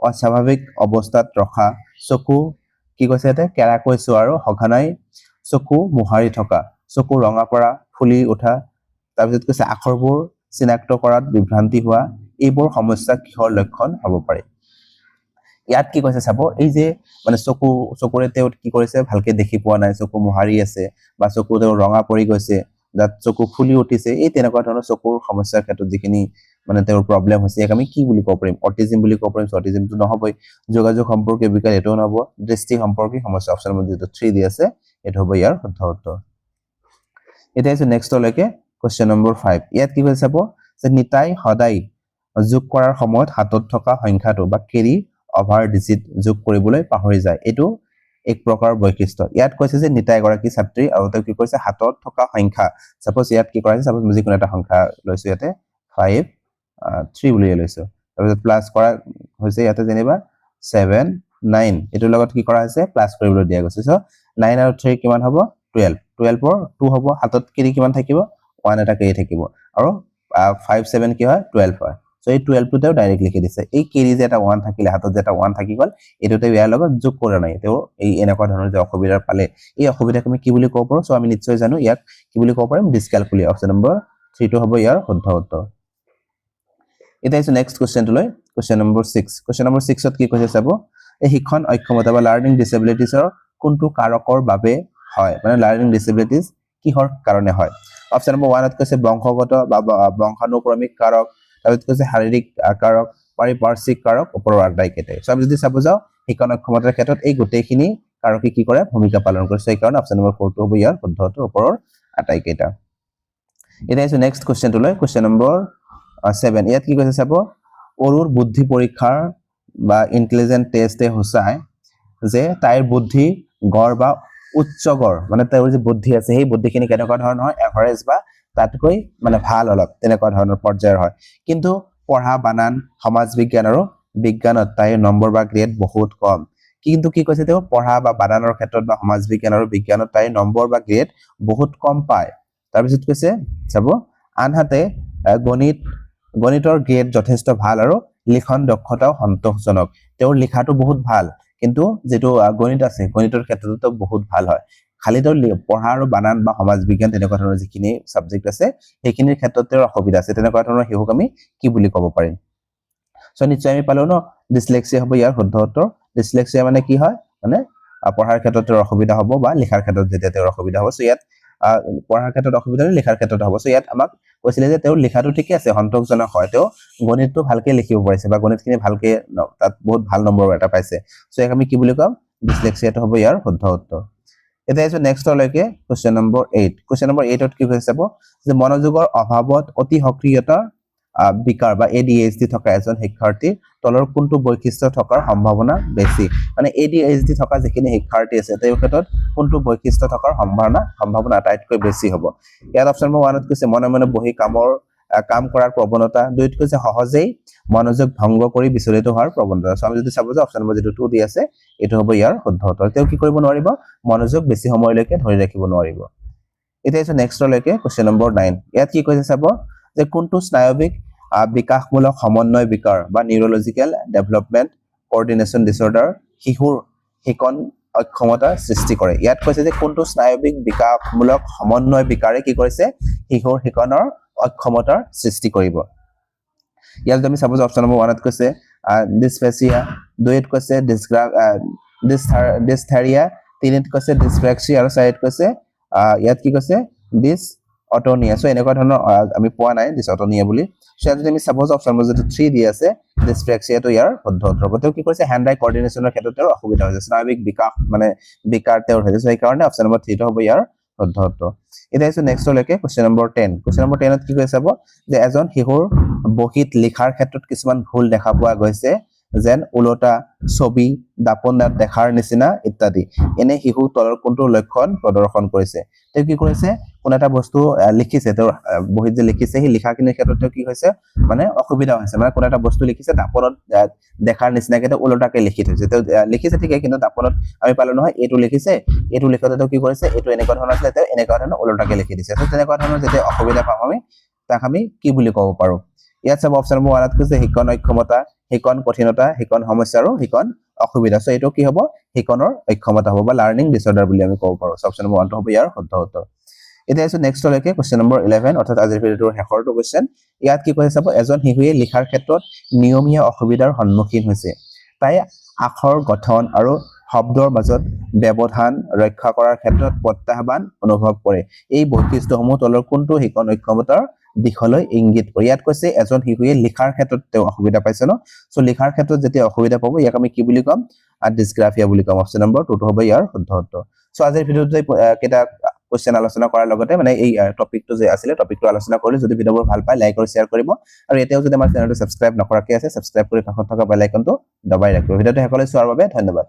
অস্বাভাৱিক অৱস্থাত ৰখা চকু কি কৈছে ইয়াতে কেৰাকৈ চোৱা আৰু সঘনাই চকু মোহাৰি থকা চকু ৰঙা পৰা ফুলি উঠা তাৰপিছত কৈছে আখৰবোৰ চিনাক্ত কৰাত বিভ্ৰান্তি হোৱা এইবোৰ সমস্যা কিহৰ লক্ষণ হ'ব পাৰে ইয়াত কি কৈছে চাব এই যে মানে চকুৰে তেওঁ কি কৰিছে ভালকে দেখি পোৱা নাই চকু মোহাৰি আছে বা চকু তেওঁ ৰঙা পৰি গৈছে যাত চকু ফুলি উঠিছে এই তেনেকুৱা ধৰণৰ চকুৰ সমস্যাৰ ক্ষেত্ৰত যিখিনি মানে তেওঁৰ প্ৰবলেম হৈছে ইয়াক আমি কি বুলি ক'ব পাৰিম অটিজম বুলি ক'ব পাৰিম অটিজমটো নহবই যোগাযোগ সম্পৰ্কীয় বিকাৰ এটাও নহব দৃষ্টি সম্পৰ্কীয় সমস্যা অপচন নম্বৰ যেটো 3 দি আছে এটা হ'ব ইয়াৰ শুদ্ধ উত্তৰ এটা আছে নেক্সটলৈকে কোৱেশ্চন নম্বৰ 5 ইয়াত কি কৈছে চাব যে নিতাই সদায় যোগ কৰাৰ সময়ত হাতত থকা সংখ্যাটো বা কেৰি অভাৰ ডিজিট যোগ কৰিবলৈ পাহৰি যায় এটো এক প্ৰকাৰ বৈশিষ্ট্য ইয়াত কৈছে যে নিতাই গৰাকী ছাত্ৰী আৰু তেওঁ কি কৈছে হাতত থকা সংখ্যা সাপোজ ইয়াত কি কৰাইছে সাপোজ যিকোনো এটা সংখ্যা লৈছো ইয়াতে 5 3 বুলি লৈছো তাৰপিছত প্লাস কৰা হৈছে ইয়াতে যেনিবা 7 9 এটোৰ লগত কি কৰা হৈছে প্লাস কৰিবলৈ দিয়া গৈছে সো 9 আৰু 3 কিমান হ'ব 12 12 ৰ 2 হ'ব হাতত কেৰি কিমান থাকিব 1 এটা কেৰি থাকিব আৰু 5 7 কি হয় 12 হয় সো এই 12 টোতেও ডাইৰেক্ট লিখি দিছে এই কেৰি যে এটা 1 থাকিলে হাতত যে এটা 1 থাকি গল এটোতে ইয়াৰ লগত যোগ কৰা নাই তেও এই এনেকুৱা ধৰণৰ যে অসুবিধা পালে এই অসুবিধাক আমি কি বুলি ক'ব পাৰো সো আমি নিশ্চয় জানো ইয়াক কি বুলি ক'ব পাৰিম ডিসক্যালকুলিয়া অপচন নম্বৰ 3 টো হ'ব ইয়াৰ শুদ্ধ উত্তৰ এটা আছে নেক্সট কোৱেশ্চন টলৈ কোৱেশ্চন নম্বৰ 6 কোৱেশ্চন নম্বৰ 6 ত কি কৈছে চাব এই শিক্ষণ অক্ষমতা বা লাৰ্নিং ডিসেবিলিটিছৰ কোনটো কাৰকৰ বাবে হয় মানে লাৰ্নিং ডিসেবিলিটিছ কিহৰ কাৰণে হয় অপচন নম্বৰ 1 ত কৈছে বংশগত বা বংশানুক্ৰমিক কাৰক তাৰপিছত কৈছে শাৰীৰিক কাৰক পাৰিপাৰ্শ্বিক কাৰক ওপৰৰ আটাইকেইটা সো আমি যদি চাব যাও শিক্ষণ অক্ষমতাৰ ক্ষেত্ৰত এই গোটেইখিনি কাৰকে কি কৰে ভূমিকা পালন কৰে সেই কাৰণে অপচন নম্বৰ 4 টো হ'ব ইয়াৰ শুদ্ধ উত্তৰ ওপৰৰ আটাইকেইটা এটা আছে নেক্সট কোৱেশ্চন টলৈ কোৱেশ্চন নম্বৰ 7 ইয়াত কি কৈছে চাব অৰুৰ বুদ্ধি পৰীক্ষাৰ বা ইন্টেলিজেন্ট টেষ্টে হোসায় যে তাইৰ বুদ্ধি গড় বা উচ্চ গড় মানে তাইৰ যে বুদ্ধি আছে সেই বুদ্ধিখিনি কেনেকুৱা ধৰণৰ হয় এভাৰেজ বা তাতকৈ মানে ভাল অলপ তেনেকুৱা ধৰণৰ পৰ্যায়ৰ হয় কিন্তু পঢ়া বানান সমাজ বিজ্ঞান আৰু বিজ্ঞানত তাইৰ নম্বৰ বা গ্ৰেড বহুত কম কিন্তু কি কৈছে তেওঁ পঢ়া বা বানানৰ ক্ষেত্ৰত বা সমাজ বিজ্ঞান আৰু বিজ্ঞানত তাইৰ নম্বৰ বা গ্ৰেড বহুত কম পায় তাৰ পিছত কৈছে চাব আনহাতে গণিতৰ গ্ৰেড যথেষ্ট ভাল আৰু লিখন দক্ষতাও সন্তোষজনক তেওঁৰ লিখাটো বহুত ভাল কিন্তু যেটো গণিত আছে গণিতৰ ক্ষেত্ৰতো বহুত ভাল হয় খালি তেওঁৰ পঢ়া আৰু বানান বা সমাজ বিজ্ঞান তেনেকুৱা ধৰণৰ যিখিনি সাবজেক্ট আছে সেইখিনিৰ ক্ষেত্ৰত তেওঁৰ অসুবিধা আছে তেনেকুৱা ধৰণৰ হিহুক আমি কি বুলি ক'ব পাৰিম সো নিশ্চয় আমি পালো ন ডিসলেক্সিয়া হ'ব ইয়াৰ শুদ্ধ উত্তৰ ডিসলেক্সিয়া মানে কি হয় মানে পঢ়াৰ ক্ষেত্ৰত তেওঁৰ অসুবিধা হ'ব বা লিখাৰ ক্ষেত্ৰত যেতিয়া তেওঁৰ অসুবিধা হ'ব সো ইয়াত পঢ়াৰ ক্ষেত্ৰত অসুবিধা লিখাৰ ক্ষেত্ৰত হ'ব সো ইয়াত আমাক কৈছিলে যে তেওঁৰ লিখাটো ঠিকই আছে সন্তোষজনক হয় তেওঁ গণিতটো ভালকে লিখিব পাৰিছে বা গণিতখিনি ভালকে তাত বহুত ভাল নম্বৰ এটা পাইছে সো ইয়াক আমি কি বুলি কম ডিসলেক্সিয়াটো হ'ব ইয়াৰ শুদ্ধ উত্তৰ এটা আছে নেক্সটলৈকে কোৱেশ্চন নম্বৰ 8 কোৱেশ্চন নম্বৰ 8 ত কি হৈছে চাব যে মনোযোগৰ অভাৱত অতি সক্ৰিয়তা বিকাৰ বা ADHD থকা এজন শিক্ষাৰ্থী তলৰ কোনটো বৈশিষ্ট্য থকাৰ সম্ভাৱনা বেছি মানে ADHD থকা যিখিনি শিক্ষাৰ্থী আছে তেওঁৰ ক্ষেত্ৰত কোনটো বৈশিষ্ট্য থকাৰ সম্ভাৱনা আটাইতকৈ বেছি হ'ব ইয়াত অপচন নম্বৰ 1 ত কৈছে মনে মনে বহি কাম কৰাৰ প্ৰৱণতা দুইত কৈছে সহজেই মনোযোগ ভংগ কৰি বিচলিত হোৱাৰ প্ৰৱণতা সো আমি যদি চাব যে অপচন নম্বৰ 2 দি আছে এটো হ'ব ইয়াৰ শুদ্ধ উত্তৰ তেওঁ কি কৰিব নোৱাৰিব মনোযোগ বেছি সময়লৈকে ধৰি ৰাখিব নোৱাৰিব এটা আছে নেক্সটলৈকে কোৱেশ্চন নম্বৰ 9 ইয়াত কি কৈছে চাব যে কোনটো স্নায়বিক বিকাশমূলক সমন্বয় বিকাৰ বা নিউৰলজিক্যাল ডেভেলপমেন্ট কোঅৰ্ডিনেশন ডিসঅৰ্ডাৰ শিশুৰ শিকন অক্ষমতা সৃষ্টি কৰে ইয়াত কৈছে যে কোনটো স্নায়বিক বিকাশমূলক সমন্বয় বিকাৰে কি কৰিছে শিশুৰ শিকনৰ অক্ষমতাৰ সৃষ্টি কৰিব ইয়াত আমি চাব অপচন নম্বৰ 1 ত কৈছে ডিসফেচিয়া দুইত কৈছে ডিসথাৰিয়া তিনিত কৈছে ডিসফ্ৰেক্সিয়া আৰু চাৰিত কৈছে ইয়াত কি কৈছে ডিস অটনিয়া সো এনেকুৱা ধৰণৰ আমি পোৱা নাই ডিস অটনিয়া বুলি সো যদি আমি সাপোজ অপচন নম্বৰ 3 দি আছে ডিসফ্ৰেক্সিয়া তো ইয়াৰ শুদ্ধ উত্তৰ হ'ব তেওঁ কি কৰিছে হ্যান্ড আই কোঅৰ্ডিনেশনৰ ক্ষেত্ৰত অসুবিধা হৈছে স্নায়বিক বিকাশ মানে বিকাৰ তেওঁৰ হৈছে সেই কাৰণে অপচন নম্বৰ 3 টো হ'ব ইয়াৰ শুদ্ধ উত্তৰ এটা আছে নেক্সটলৈকে কোৱেশ্চন নম্বৰ 10 কোৱেশ্চন নম্বৰ 10 ত কি কৈছে চাব যে এজন শিশুৰ বহিত লিখাৰ ক্ষেত্ৰত কিছুমান ভুল দেখা পোৱা গৈছে যেন উলটা ছবি দাপনাত দেখাৰ নিচিনা ইত্যাদি এনে শিশু তলৰ কোনটো লক্ষণ প্ৰদৰ্শন কৰিছে তেওঁ কি কৰিছে কোন এটা বস্তু লিখিছে তেওঁ বহিত যে লিখিছে সেই লিখাখিনিৰ ক্ষেত্ৰত কি হৈছে মানে অসুবিধা হৈছে মানে কোন এটা বস্তু লিখিছে দাপনাত দেখাৰ নিচিনাকে তেওঁ উলটাকে লিখি থৈছে তেওঁ লিখিছে ঠিকই কিন্তু দাপনাত আমি পালো নহয় এটো লিখিছে এটো লিখতে তেওঁ কি কৰিছে এটো এনেকুৱা ধৰণৰ আছে তেওঁ এনেকুৱা ধৰণৰ উলটাকে লিখি দিছে তো তেনেকুৱা ধৰণৰ যেতিয়া অসুবিধা পাম আমি তাক আমি কি বুলি ক'ব পাৰো ইয়াত চাব অপচন নম্বৰ 1 ত কৈছে শিকন অক্ষমতা শিকন কঠিনতা শিকন সমস্যা আৰু শিকন অসুবিধা সো এটো কি হ'ব শিকনৰ অক্ষমতা হ'ব বা লাৰ্নিং ডিসঅৰ্ডাৰ বুলি আমি ক'ব পাৰো অপচন নম্বৰ 1 টো হ'ব ইয়াৰ শুদ্ধ উত্তৰ এতিয়া আছে নেক্সট লৈকে কোৱেশ্চন নম্বৰ 11 অৰ্থাৎ আজিৰ ভিডিওৰ শেষৰটো কোৱেশ্চন ইয়াত কি কৈছে চাব এজন শিশুৱে লিখাৰ ক্ষেত্ৰত নিয়মীয়া অসুবিধাৰ সন্মুখীন হৈছে তাই আখৰ গঠন আৰু শব্দৰ মাজত ব্যৱধান ৰক্ষা কৰাৰ ক্ষেত্ৰত প্ৰত্যাহ্বান অনুভৱ কৰে এই বৈশিষ্ট্যসমূহ তলৰ কোনটো শিকন অক্ষমতাৰ দিশলৈ ইংগিত কৰে ইয়াত কৈছে এজন শিশুৱে লিখাৰ ক্ষেত্ৰত তেওঁ অসুবিধা পাইছে ন সো লিখাৰ ক্ষেত্ৰত যেতিয়া অসুবিধা পাব ইয়াক আমি কি বুলি কম ডিসগ্ৰাফিয়া বুলি কম অপচন নম্বৰ 2 টো হ'ব ইয়াৰ শুদ্ধ উত্তৰ সো আজিৰ ভিডিওতে কেটা কোৱেশ্চন আলোচনা কৰাৰ লগতে মানে এই টপিকটো যে আছিল টপিকটো আলোচনা কৰিলে যদি ভিডিওবোৰ ভাল পায় লাইক আৰু শেয়াৰ কৰিব আৰু এতিয়াও যদি আমাৰ চেনেলটো সাবস্ক্ৰাইব নকৰাকৈ আছে সাবস্ক্ৰাইব কৰি কাষত থকা বেল আইকনটো দবাই ৰাখিব ভিডিওটো শেষলৈ চোৱাৰ বাবে ধন্যবাদ